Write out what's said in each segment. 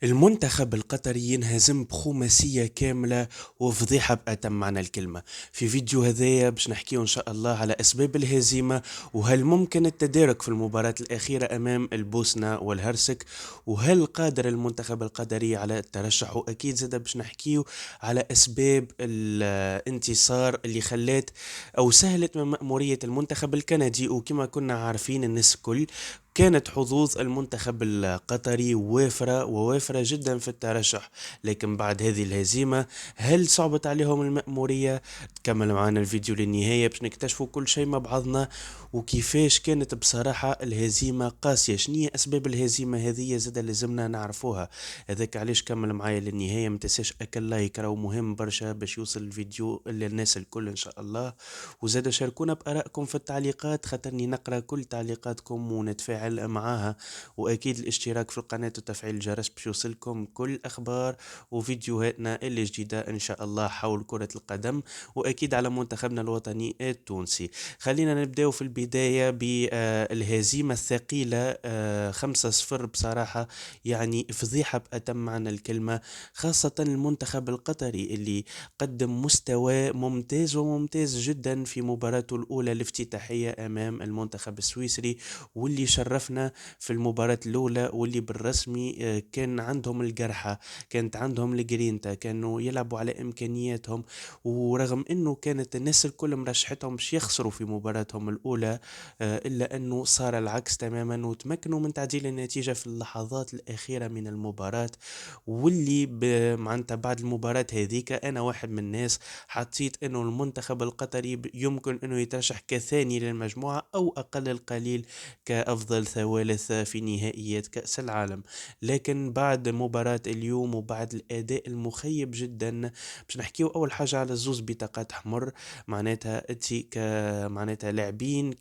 المنتخب القطري ينهزم بخماسية كاملة وفضيحة بأتم معنى الكلمة. في فيديو هذايا باش نحكيو إن شاء الله على أسباب الهزيمة، وهل ممكن التدارك في المباراة الأخيرة أمام البوسنة والهرسك، وهل قادر المنتخب القطري على الترشح، وأكيد زاد باش نحكيو على أسباب الانتصار اللي خلات أو سهلت من مأمورية المنتخب الكندي. وكما كنا عارفين الناس الكل، كانت حظوظ المنتخب القطري ووافرة جدا في الترشح، لكن بعد هذه الهزيمة هل صعبت عليهم المأمورية؟ تكمل معنا الفيديو للنهاية باش نكتشفوا كل شيء مع بعضنا، وكيفاش كانت بصراحة الهزيمة قاسية. شنية أسباب الهزيمة هذه زاد لازمنا نعرفوها. هذاك علاش كمل معايا للنهاية، متنساش أكل لايك راهو مهم برشا باش يوصل الفيديو للناس الكل إن شاء الله. وزاد شاركونا بآرائكم في التعليقات، خاطرني نقرأ كل تعليقاتكم ونتفاعل معاها. وأكيد الاشتراك في القناة وتفعيل الجرس باش يوصلكم كل أخبار وفيديوهاتنا اللي جديدة إن شاء الله حول كرة القدم، وأكيد على منتخبنا الوطني التونسي. خلينا نبداو في البداية بالهزيمة الثقيلة 5-0 بصراحة، يعني فضيحة بأتم معنى الكلمة. خاصة المنتخب القطري اللي قدم مستوى ممتاز وممتاز جدا في مباراته الأولى الافتتاحية أمام المنتخب السويسري، واللي شرفنا في المباراة الأولى، واللي بالرسمي كان عندهم الجرحى، كانت عندهم الجرينتا، كانوا يلعبوا على إمكانياتهم. ورغم أنه كانت الناس الكل مرشحتهم باش يخسروا في مباراتهم الأولى، إلا أنه صار العكس تماما، وتمكنوا من تعديل النتيجة في اللحظات الأخيرة من المباراة. واللي معناتها بعد المباراة هذيك أنا واحد من الناس حطيت أنه المنتخب القطري يمكن أنه يترشح كثاني للمجموعة، أو أقل القليل كأفضل ثالث في نهائيات كأس العالم. لكن بعد مباراة اليوم وبعد الأداء المخيب جدا، باش نحكيو أول حاجة على زوز بطاقات حمر. معناتها أنتي معناتها لاعبين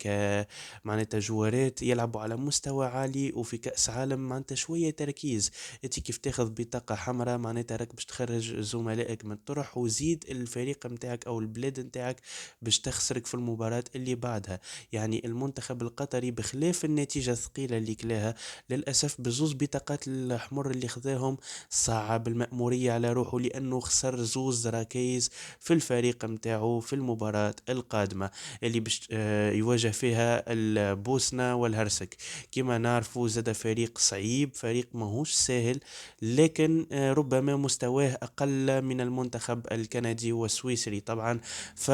معناتها جوارات يلعبوا على مستوى عالي وفي كأس عالم، معناتها شوية تركيز. انت كيف تاخذ بطاقة حمراء معناتها راك باش تخرج زملائك من الطرح، وزيد الفريق متاعك او البلاد متاعك باش تخسرك في المباراة اللي بعدها. يعني المنتخب القطري بخلاف النتيجة الثقيلة اللي كلاها، للأسف بزوز بطاقات الحمر اللي خذاهم صعب المأمورية على روحه، لأنه خسر زوز ركائز في الفريق متاعه في المباراة القادمة اللي باش يواجه فيها البوسنة والهرسك. كما نعرفوا زاد فريق صعيب، فريق ماهوش سهل، لكن ربما مستواه أقل من المنتخب الكندي والسويسري طبعا. ف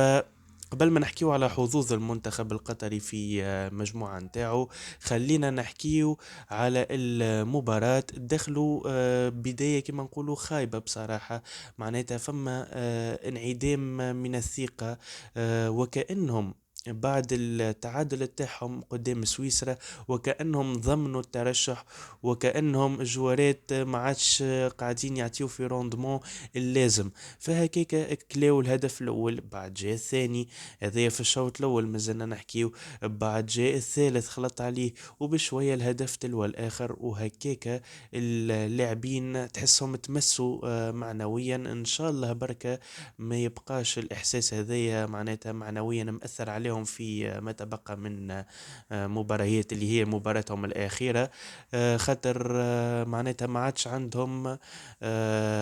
قبل ما نحكيو على حظوظ المنتخب القطري في مجموعة نتاعو، خلينا نحكيو على المباراة. دخلوا بداية كما نقولوا خايبة بصراحة، معناتها فما انعدام من الثقة، وكأنهم بعد التعادل تاعهم قدام سويسرا وكأنهم ضمنوا الترشح، وكأنهم الجوارات ما عادش قاعدين يعطيو في روندمون اللازم. فهكاك كلاو الهدف الأول، بعد جاء الثاني، هذايا في الشوط الأول مازلنا نحكيو، بعد جاء الثالث خلط عليه، وبشوية الهدف تلو الآخر. وهكاك اللاعبين تحسهم تمسوا معنويا. إن شاء الله بركة ما يبقاش الإحساس هذايا معناتها معنويا مأثر عليهم في ما تبقى من مباريات اللي هي مباراتهم الأخيرة. خاطر معناتها ما عادش عندهم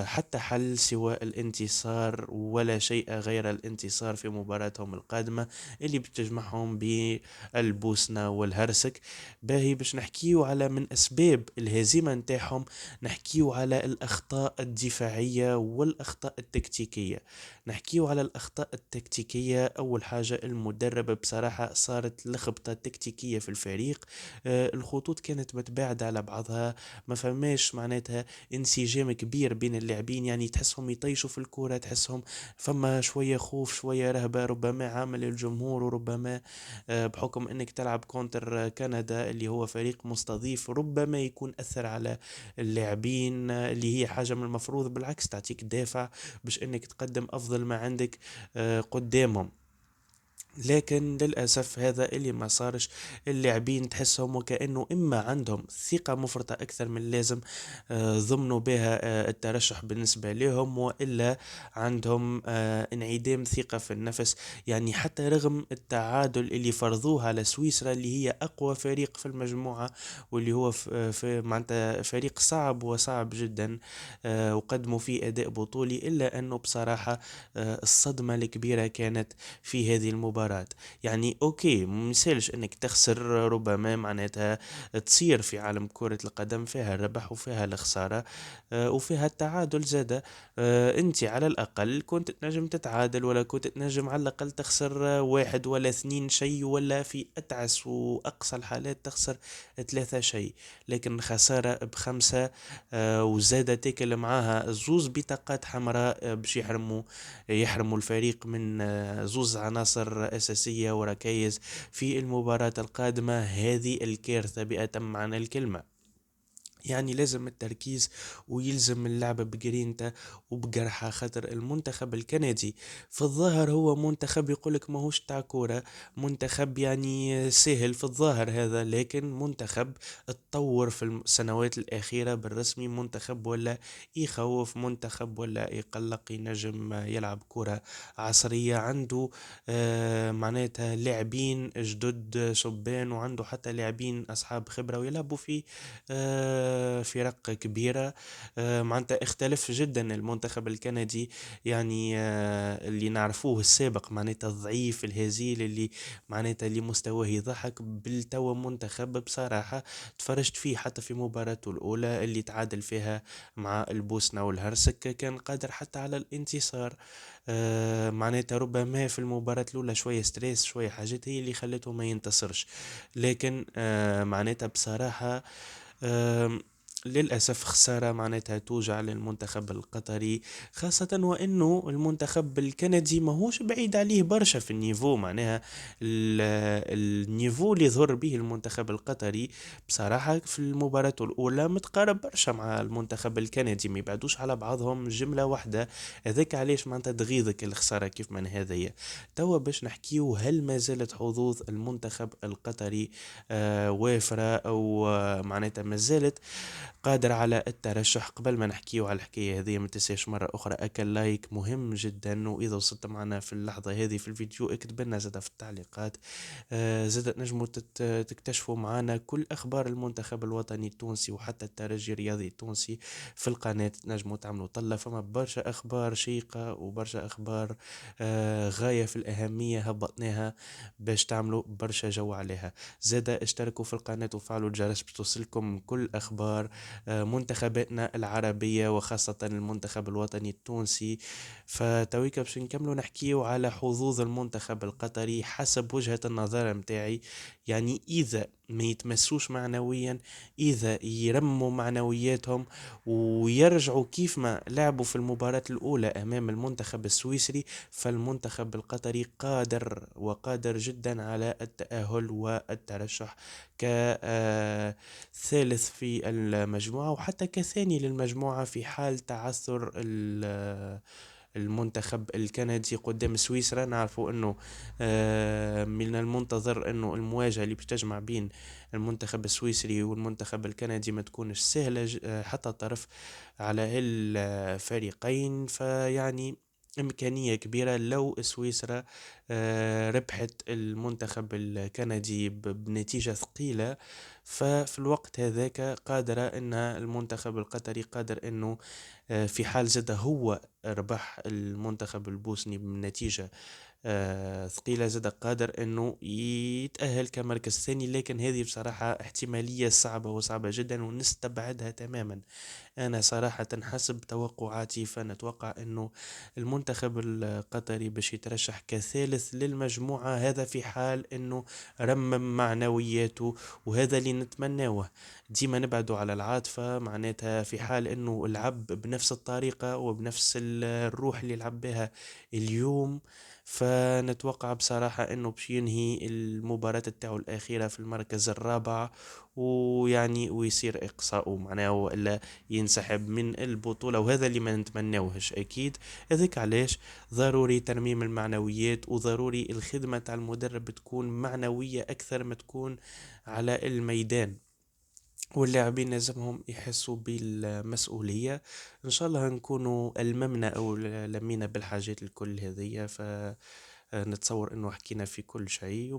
حتى حل سوى الانتصار، ولا شيء غير الانتصار في مباراتهم القادمة اللي بتجمعهم بالبوسنة والهرسك. باهي باش نحكيو على من أسباب الهزيمة نتاعهم، نحكيو على الأخطاء الدفاعية والأخطاء التكتيكية. نحكيو على الأخطاء التكتيكية. أول حاجة المدرب بصراحة صارت لخبطة تكتيكية في الفريق. الخطوط كانت متباعدة على بعضها، ما فماش معناتها انسجام كبير بين اللاعبين، يعني تحسهم يطيشوا في الكرة، تحسهم فما شوية خوف شوية رهبة، ربما عامل الجمهور، وربما بحكم انك تلعب كونتر كندا اللي هو فريق مستضيف، ربما يكون أثر على اللاعبين، اللي هي حاجة من المفروض بالعكس تعطيك دافع باش انك تقدم افضل ما عندك قدامهم. لكن للأسف هذا اللي ما صارش. اللاعبين تحسهم وكأنه إما عندهم ثقة مفرطة أكثر من اللازم، ضمنوا بها الترشح بالنسبة لهم، وإلا عندهم انعدام ثقة في النفس. يعني حتى رغم التعادل اللي فرضوه على سويسرا اللي هي أقوى فريق في المجموعة، واللي هو في معناتها فريق صعب وصعب جدا، وقدموا فيه أداء بطولي، إلا أنه بصراحة الصدمة الكبيرة كانت في هذه المباراة. يعني اوكي، مثالش انك تخسر، ربما معناتها تصير في عالم كرة القدم فيها الربح وفيها الخسارة، وفيها التعادل زادة. انت على الاقل كنت تنجم تتعادل، ولا كنت تنجم على الاقل تخسر واحد ولا اثنين شيء، ولا في اتعس واقصى الحالات تخسر ثلاثة شيء. لكن خسارة بخمسة، وزادة تاكل معاها زوز بطاقات حمراء، باش يحرموا الفريق من زوز عناصر أساسية وركائز في المباراة القادمة. هذه الكارثة بأتم معنى الكلمة. يعني لازم التركيز، ويلزم اللعبة بجرينتا وبجرحة، خاطر المنتخب الكندي في الظاهر هو منتخب يقولك ماهوش تاع كورة، منتخب يعني سهل في الظاهر هذا، لكن منتخب اتطور في السنوات الأخيرة بالرسمي، منتخب ولا يخوف، منتخب ولا يقلق، ينجم يلعب كرة عصرية، عنده معناتها لاعبين جدد شبان، وعنده حتى لاعبين أصحاب خبرة ويلعبوا في فرق كبيرة. معناتها اختلف جدا المنتخب الكندي، يعني اللي نعرفوه السابق، معناتها الضعيف الهزيل اللي معناتها اللي مستواه يضحك، بالتوا منتخب بصراحة تفرجت فيه حتى في مباراته الأولى اللي تعادل فيها مع البوسنة والهرسك، كان قادر حتى على الانتصار. معناتها ربما في المباراة الأولى شوية ستريس، شوية حاجات هي اللي خلته ما ينتصرش. لكن معناتها بصراحة آم، للأسف خسارة معناتها توجع للمنتخب القطري، خاصة وأنه المنتخب الكندي ماهوش بعيد عليه برشا في النيفو. معناها النيفو اللي ظهر به المنتخب القطري بصراحة في المباراة الأولى متقارب برشا مع المنتخب الكندي، ما يبعدوش على بعضهم جملة واحدة. هذاك علاش معناتها تغيظك الخسارة كيف من هذية. توا باش نحكيو، هل ما زالت حظوظ المنتخب القطري وافرة، أو معناتها ما زالت قادرة على الترشح؟ قبل ما نحكيو على الحكاية هذه، ما تنساش مرة أخرى أكل لايك مهم جدا، وإذا وصلت معنا في اللحظة هذه في الفيديو اكتب لنا زادة في التعليقات. زادة نجموا تكتشفوا معنا كل أخبار المنتخب الوطني التونسي، وحتى الترجي الرياضي التونسي في القناة. نجموا تعملوا طلة، فما برشا أخبار شيقة وبرشا أخبار غاية في الأهمية هبطناها باش تعملوا برشا جو عليها. زادة اشتركوا في القناة وفعلوا الجرس باش توصلكم كل أخبار منتخباتنا العربية، وخاصة المنتخب الوطني التونسي. فتويك باش نكملوا نحكيو على حظوظ المنتخب القطري حسب وجهة النظر متاعي. يعني إذا ما يتمسوش معنويا، إذا يرموا معنوياتهم ويرجعوا كيف ما لعبوا في المباراة الأولى أمام المنتخب السويسري، فالمنتخب القطري قادر وقادر جدا على التأهل والترشح كثالث في المجموعة، وحتى كثاني للمجموعة في حال تعثر المنتخب الكندي قدام سويسرا. نعرفوا انه من المنتظر انه المواجهة اللي بتجمع بين المنتخب السويسري والمنتخب الكندي ما تكونش سهلة حتى طرف على الفريقين. فيعني إمكانية كبيرة لو سويسرا ربحت المنتخب الكندي بنتيجة ثقيلة، ففي الوقت هذاك قادرة أن المنتخب القطري قادر أنه في حال زاد هو ربح المنتخب البوسني بنتيجة ثقيلة، زاد قادر أنه يتأهل كمركز ثاني. لكن هذه بصراحة احتمالية صعبة وصعبة جدا ونستبعدها تماما. أنا صراحة حسب توقعاتي فنتوقع أنه المنتخب القطري باش يترشح كثالث للمجموعة، هذا في حال أنه رمم معنوياته، وهذا اللي نتمناه. ديما نبعدوا على العاطفة، معناتها في حال أنه لعب بنفس الطريقة وبنفس الروح اللي لعب بها اليوم، فنتوقع بصراحة انه باش ينهي المباراة التاعو الاخيرة في المركز الرابع، ويعني ويصير اقصاؤه معناه، والا ينسحب من البطولة، وهذا اللي ما نتمناوهش اكيد. هذاك علاش ضروري ترميم المعنويات، وضروري الخدمة تاع المدرب تكون معنوية اكثر ما تكون على الميدان، واللاعبين لازمهم يحسوا بالمسؤولية. إن شاء الله نكونوا ألممنا أو لمينا بالحاجات الكل هذية، فنتصور أنه حكينا في كل شيء.